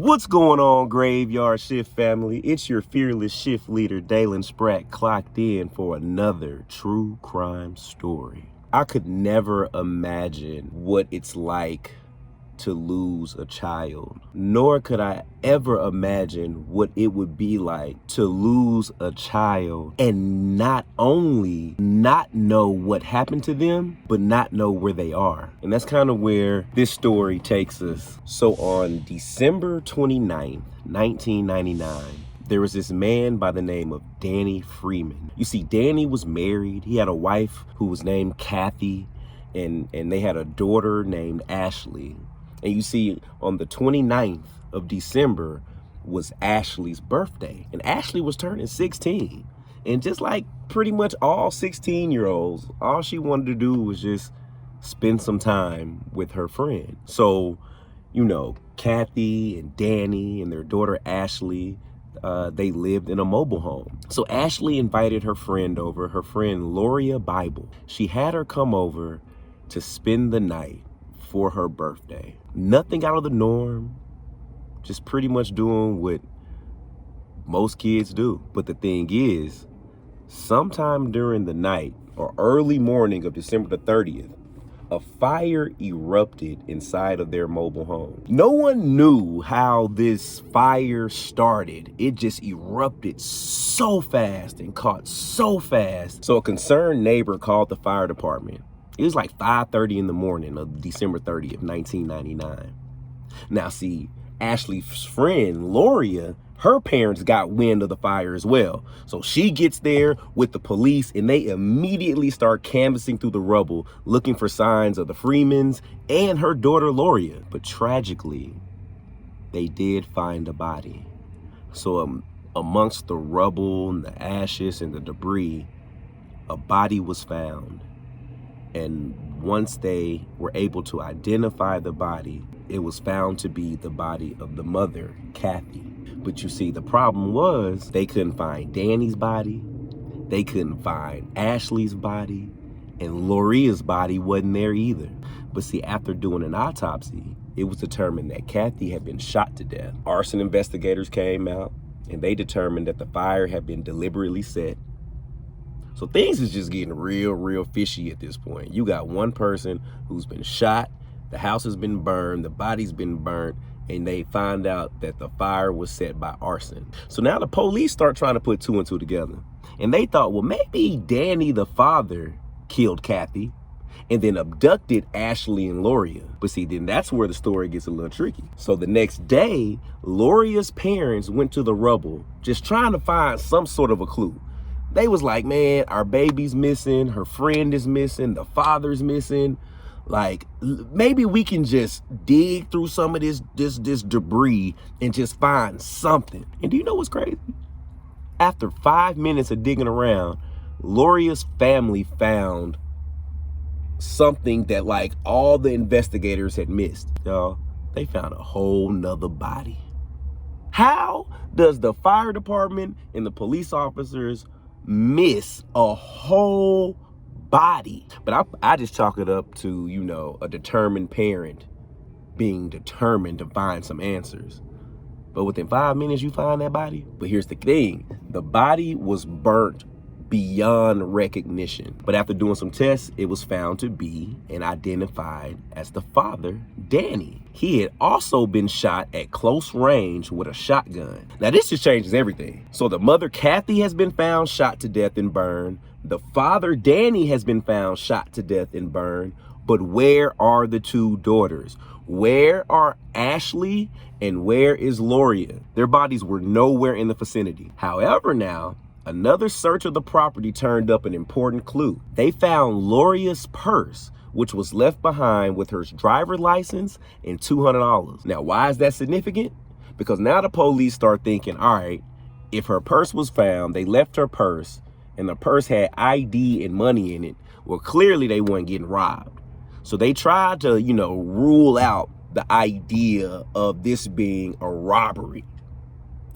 What's going on, Graveyard Shift family? It's your fearless shift leader, Dalen Spratt, clocked in for another true crime story. I could never imagine what it's like to lose a child, nor could I ever imagine what it would be like to lose a child and not only not know what happened to them, but not know where they are. And that's kind of where this story takes us. So on December 29th, 1999, there was this man by the name of Danny Freeman. You see, Danny was married. He had a wife who was named Kathy, and they had a daughter named Ashley. And you see, on the 29th of December was Ashley's birthday. And Ashley was turning 16. And just like pretty much all 16-year-olds, all she wanted to do was just spend some time with her friend. So, you know, Kathy and Danny and their daughter Ashley, they lived in a mobile home. So Ashley invited her friend over, her friend Lauria Bible. She had her come over to spend the night for her birthday. Nothing out of the norm, just pretty much doing what most kids do. But the thing is, sometime during the night or early morning of December the 30th, a fire erupted inside of their mobile home. No one knew how this fire started. It just erupted so fast and caught so fast. So a concerned neighbor called the fire department. It was like 5:30 in the morning of December 30th, 1999. Now, see, Ashley's friend, Lauria, her parents got wind of the fire as well. So she gets there with the police and they immediately start canvassing through the rubble, looking for signs of the Freemans and her daughter, Lauria. But tragically, they did find a body. So amongst the rubble and the ashes and the debris, a body was found. And once they were able to identify the body, it was found to be the body of the mother, Kathy. But you see, the problem was they couldn't find Danny's body, they couldn't find Ashley's body, and Lauria's body wasn't there either. But see, after doing an autopsy, it was determined that Kathy had been shot to death. Arson investigators came out and they determined that the fire had been deliberately set. So things is just getting real fishy at this point. You got one person who's been shot, the house has been burned, the body's been burnt, and they find out that the fire was set by arson. So now the police start trying to put two and two together. And they thought, well, maybe Danny, the father, killed Kathy and then abducted Ashley and Lauria. But see, then that's where the story gets a little tricky. So the next day, Lauria's parents went to the rubble, just trying to find some sort of a clue. They was like, man, our baby's missing, her friend is missing, the father's missing. Like, maybe we can just dig through some of this debris and just find something. And do you know what's crazy? After 5 minutes of digging around, Lauria's family found something that like all the investigators had missed. Y'all, they found a whole nother body. How does the fire department and the police officers miss a whole body? But I just chalk it up to, you know, a determined parent being determined to find some answers. But within 5 minutes, you find that body. But here's the thing. The body was burnt beyond recognition. But after doing some tests, it was found to be and identified as the father, Danny. He had also been shot at close range with a shotgun. Now this just changes everything. So the mother, Kathy, has been found shot to death and burned. The father, Danny, has been found shot to death and burned. But where are the two daughters? Where are Ashley and where is Lauria? Their bodies were nowhere in the vicinity. However, now, another search of the property turned up an important clue. They found Lauria's purse, which was left behind with her driver's license and $200. Now, why is that significant? Because now the police start thinking, all right, if her purse was found, they left her purse, and the purse had ID and money in it, well, clearly they weren't getting robbed. So they tried to, you know, rule out the idea of this being a robbery,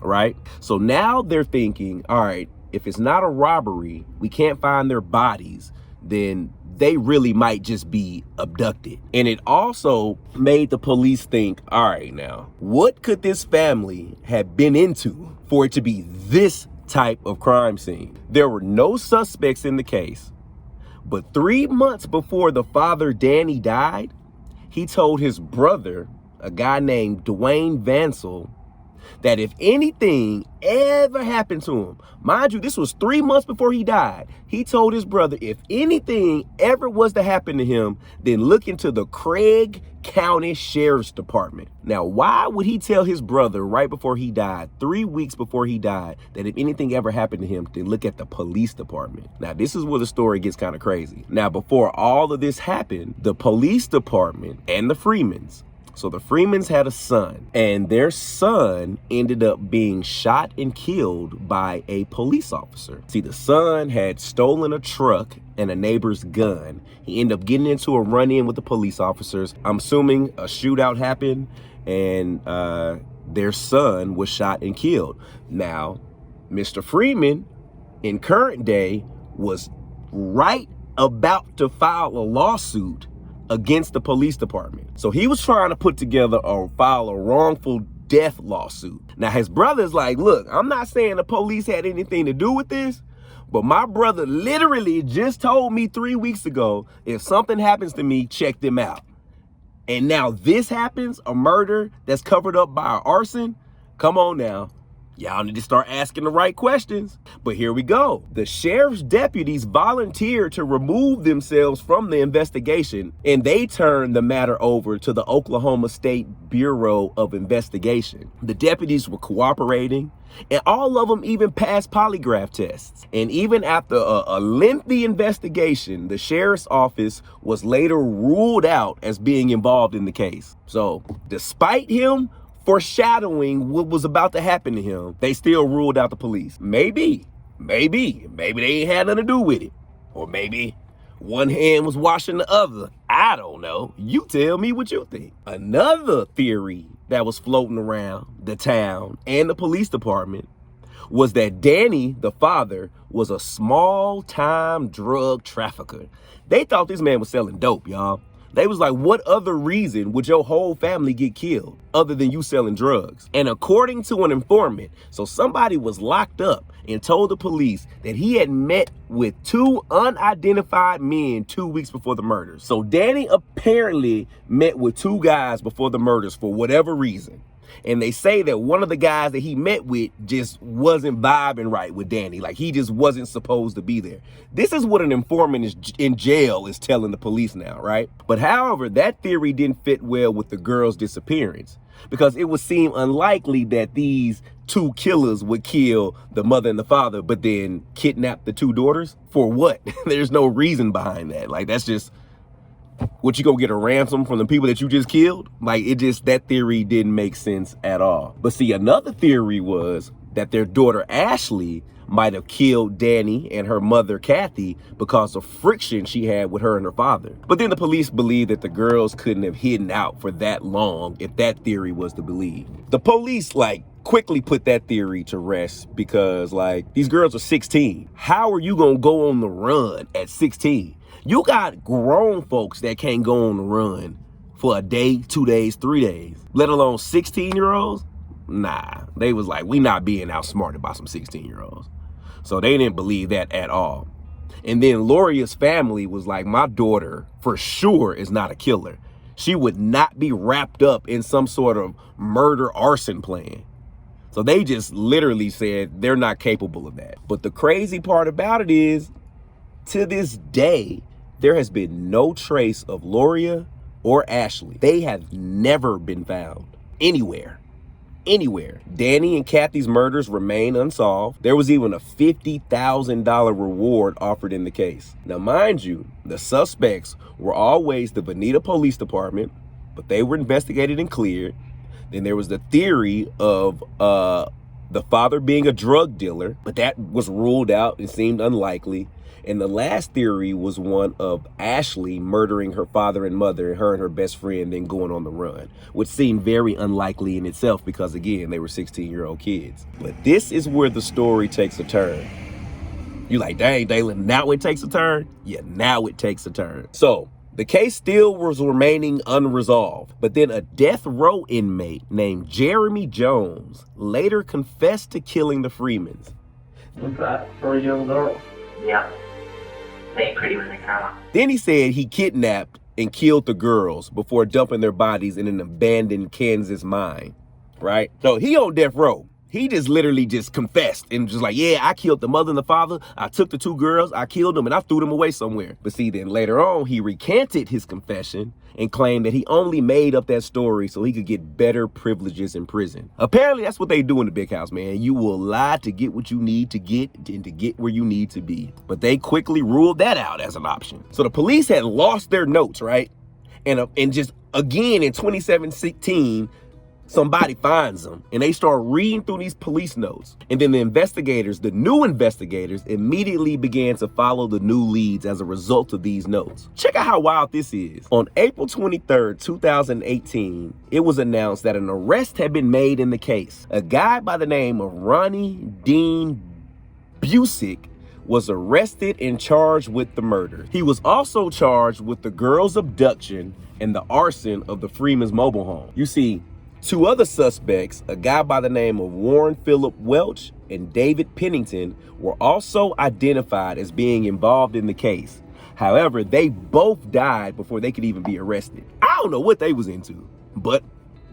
right? So now they're thinking, all right, if it's not a robbery, we can't find their bodies, then they really might just be abducted. And it also made the police think, all right, now, what could this family have been into for it to be this type of crime scene? There were no suspects in the case, but 3 months before the father, Danny, died, he told his brother, a guy named Dwayne Vansell, that if anything ever happened to him, mind you, this was 3 months before he died, he told his brother, if anything ever was to happen to him, then look into the Craig County Sheriff's Department. Now, why would he tell his brother right before he died, 3 weeks before he died, that if anything ever happened to him, then look at the police department? Now, this is where the story gets kind of crazy. Now, before all of this happened, the police department and the Freemans, so the Freemans had a son, and their son ended up being shot and killed by a police officer. See, the son had stolen a truck and a neighbor's gun. He ended up getting into a run-in with the police officers. I'm assuming a shootout happened, and their son was shot and killed. Now, Mr. Freeman, in current day, was right about to file a lawsuit against the police department. So he was trying to put together or file a wrongful death lawsuit. Now his brother's like, look, I'm not saying the police had anything to do with this, but my brother literally just told me 3 weeks ago, if something happens to me, check them out. And now this happens, a murder that's covered up by arson. Come on now. Y'all need to start asking the right questions. But here we go. The sheriff's deputies volunteered to remove themselves from the investigation, and they turned the matter over to the Oklahoma State Bureau of Investigation. The deputies were cooperating, and all of them even passed polygraph tests. And even after a lengthy investigation, the sheriff's office was later ruled out as being involved in the case. So despite him foreshadowing what was about to happen to him, they still ruled out the police. Maybe they ain't had nothing to do with it. Or maybe one hand was washing the other. I don't know. You tell me what you think. Another theory that was floating around the town and the police department was that Danny, the father, was a small-time drug trafficker. They thought this man was selling dope, y'all. They was like, what other reason would your whole family get killed other than you selling drugs? And according to an informant, so somebody was locked up and told the police that he had met with 2 unidentified men 2 weeks before the murders. So Danny apparently met with 2 guys before the murders for whatever reason. And they say that one of the guys that he met with just wasn't vibing right with Danny. Like he just wasn't supposed to be there. This is what an informant is in jail is telling the police now, right? But however, that theory didn't fit well with the girl's disappearance, because it would seem unlikely that these 2 killers would kill the mother and the father, but then kidnap the 2 daughters for what? There's no reason behind that. Like that's just, what, you gonna get a ransom from the people that you just killed? Like that theory didn't make sense at all. But see, another theory was that their daughter Ashley might have killed Danny and her mother Kathy because of friction she had with her and her father. But then the police believed that the girls couldn't have hidden out for that long if that theory was to believe. The police quickly put that theory to rest because these girls are 16. How are you gonna go on the run at 16? You got grown folks that can't go on the run for a day, 2 days, 3 days, let alone 16-year-olds. Nah, they was like, we not being outsmarted by some 16-year-olds. So they didn't believe that at all. And then Lauria's family was like, my daughter for sure is not a killer. She would not be wrapped up in some sort of murder arson plan. So they just literally said they're not capable of that. But the crazy part about it is, to this day, there has been no trace of Lauria or Ashley. They have never been found anywhere. Danny and Kathy's murders remain unsolved. There was even a $50,000 reward offered in the case. Now, mind you, the suspects were always the Bonita Police Department, but they were investigated and cleared. Then there was the theory of the father being a drug dealer, but that was ruled out and seemed unlikely. And the last theory was one of Ashley murdering her father and mother, and her and her best friend then going on the run, which seemed very unlikely in itself because, again, they were 16-year-old kids. But this is where the story takes a turn. You like, dang, Dalen, now it takes a turn? Yeah, now it takes a turn. So the case still was remaining unresolved, but then a death row inmate named Jeremy Jones later confessed to killing the Freemans. What's that for a young girl? Yeah. They pretty when they come up. Then he said he kidnapped and killed the girls before dumping their bodies in an abandoned Kansas mine, right? So he on death row. He just literally just confessed and just like, yeah, I killed the mother and the father. I took the two girls, I killed them, and I threw them away somewhere. But see, then later on, he recanted his confession and claimed that he only made up that story so he could get better privileges in prison. Apparently, that's what they do in the big house, man. You will lie to get what you need to get and to get where you need to be. But they quickly ruled that out as an option. So the police had lost their notes, right? And just again in 2016, somebody finds them and they start reading through these police notes. And then the new investigators immediately began to follow the new leads as a result of these notes. Check out how wild this is. On April 23rd, 2018, it was announced that an arrest had been made in the case. A guy by the name of Ronnie Dean Busick was arrested and charged with the murder. He was also charged with the girls' abduction and the arson of the Freeman's mobile home. You see, two other suspects, a guy by the name of Warren Phillip Welch and David Pennington, were also identified as being involved in the case. However, they both died before they could even be arrested. I don't know what they was into, but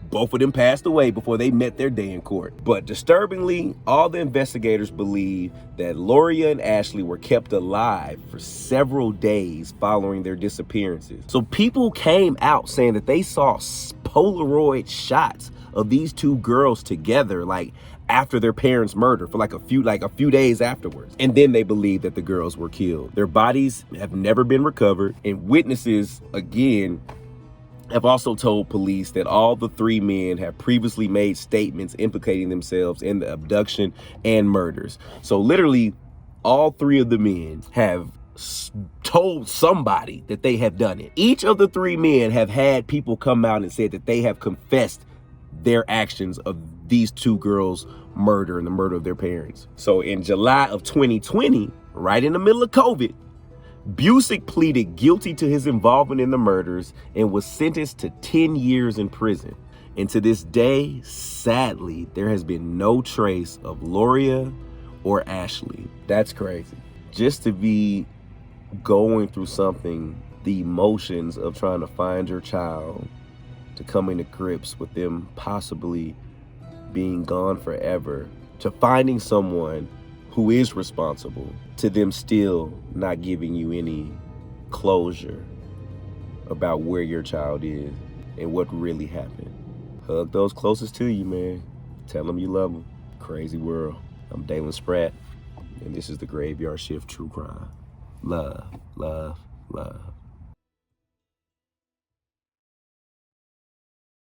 both of them passed away before they met their day in court. But disturbingly, all the investigators believe that Lauria and Ashley were kept alive for several days following their disappearances. So people came out saying that they saw Polaroid shots of these two girls together, like after their parents' murder, for like a few days afterwards. And then they believe that the girls were killed. Their bodies have never been recovered, and witnesses, again, have also told police that all the three men have previously made statements implicating themselves in the abduction and murders. So literally, all three of the men have told somebody that they have done it. Each of the three men have had people come out and said that they have confessed their actions of these two girls' murder and the murder of their parents. So in July of 2020, right in the middle of COVID, Busick pleaded guilty to his involvement in the murders and was sentenced to 10 years in prison. And to this day, sadly, there has been no trace of Lauria or Ashley. That's crazy. Just to be going through something, the emotions of trying to find your child, to come into grips with them possibly being gone forever, to finding someone who is responsible, to them still not giving you any closure about where your child is and what really happened. Hug those closest to you, man. Tell them you love them. Crazy world. I'm Dalen Spratt, and this is the Graveyard Shift True Crime. Love, love, love.